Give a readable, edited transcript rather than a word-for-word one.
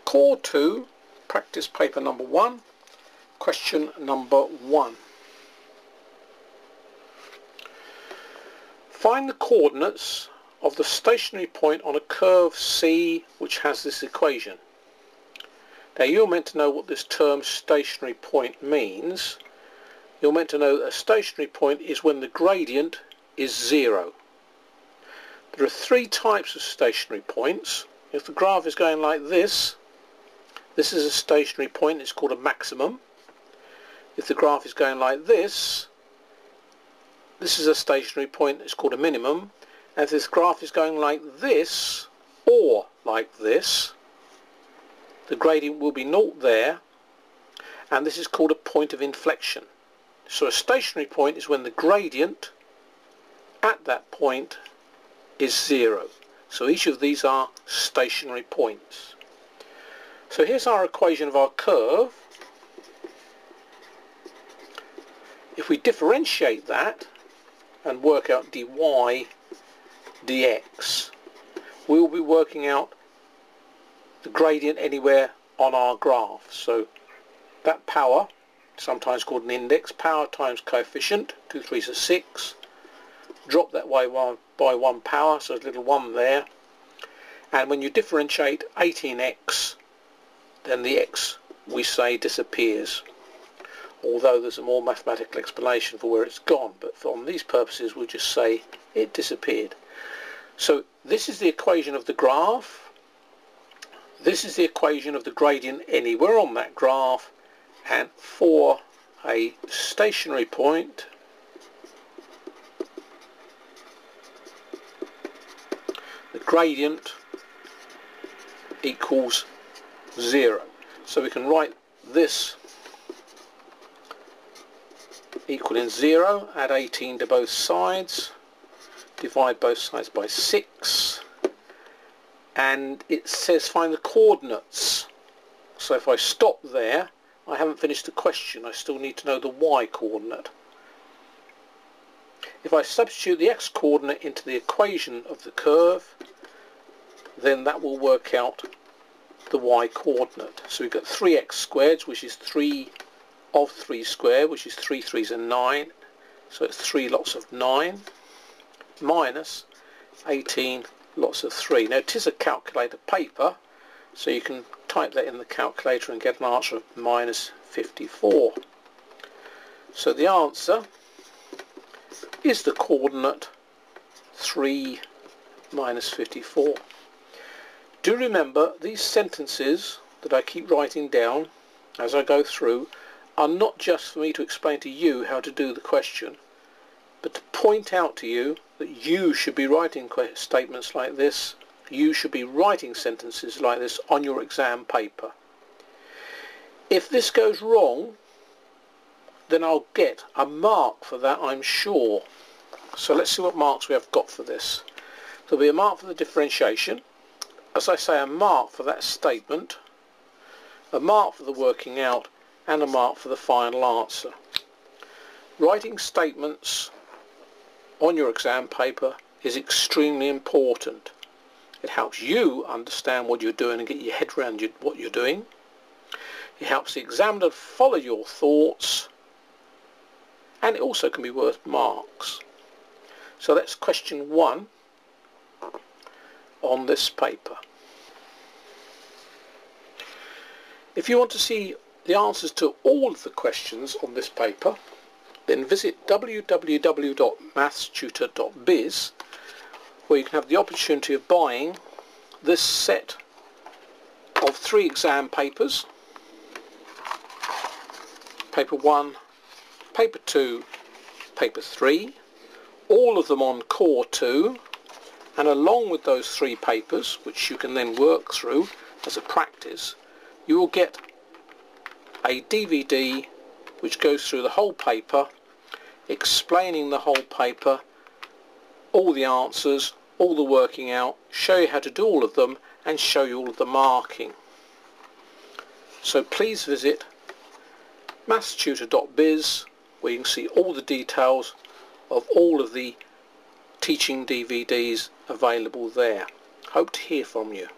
Core 2, practice paper number 1, question number 1. Find the coordinates of the stationary point on a curve C which has this equation. Now you're meant to know what this term stationary point means. You're meant to know that a stationary point is when the gradient is 0. There are three types of stationary points. If the graph is going like this is a stationary point, it's called a maximum. If the graph is going like this is a stationary point, it's called a minimum. And if this graph is going like this or like this, the gradient will be 0 there, and this is called a point of inflection. So a stationary point is when the gradient at that point is 0. So each of these are stationary points. So here's our equation of our curve. If we differentiate that and work out dy dx, we will be working out the gradient anywhere on our graph. So that power, sometimes called an index, power times coefficient, 2 3s are 6, drop that way by 1 power, so there's a little 1 there, and when you differentiate 18x, then the x, we say, disappears, although there's a more mathematical explanation for where it's gone, but for these purposes we'll just say it disappeared. So this is the equation of the graph, this is the equation of the gradient anywhere on that graph, and for a stationary point, the gradient equals 0. So we can write this equaling 0, add 18 to both sides, divide both sides by 6, and it says find the coordinates. So if I stop there, I haven't finished the question, I still need to know the y coordinate. If I substitute the x coordinate into the equation of the curve, then that will work out the y coordinate. So we've got 3x squared, which is 3 of 3 squared, which is 3 3s are 9, so it's 3 lots of 9, minus 18 lots of 3. Now it is a calculator paper, so you can type that in the calculator and get an answer of minus 54. So the answer is the coordinate 3 minus 54. Do remember, these sentences that I keep writing down as I go through are not just for me to explain to you how to do the question, but to point out to you that you should be writing statements like this, you should be writing sentences like this on your exam paper. If this goes wrong, then I'll get a mark for that, I'm sure. So let's see what marks we have got for this. There'll be a mark for the differentiation, as I say, a mark for that statement, a mark for the working out, and a mark for the final answer. Writing statements on your exam paper is extremely important. It helps you understand what you're doing and get your head around what you're doing. It helps the examiner follow your thoughts, and it also can be worth marks. So that's question 1 on this paper. If you want to see the answers to all of the questions on this paper, then visit www.mathstutor.biz, where you can have the opportunity of buying this set of 3 exam papers: paper 1, paper 2, paper 3, all of them on core 2, and along with those 3 papers, which you can then work through as a practice, you will get a DVD which goes through the whole paper, explaining the whole paper, all the answers, all the working out, show you how to do all of them, and show you all of the marking. So please visit mathstutor.biz, where you can see all the details of all of the teaching DVDs available there. Hope to hear from you.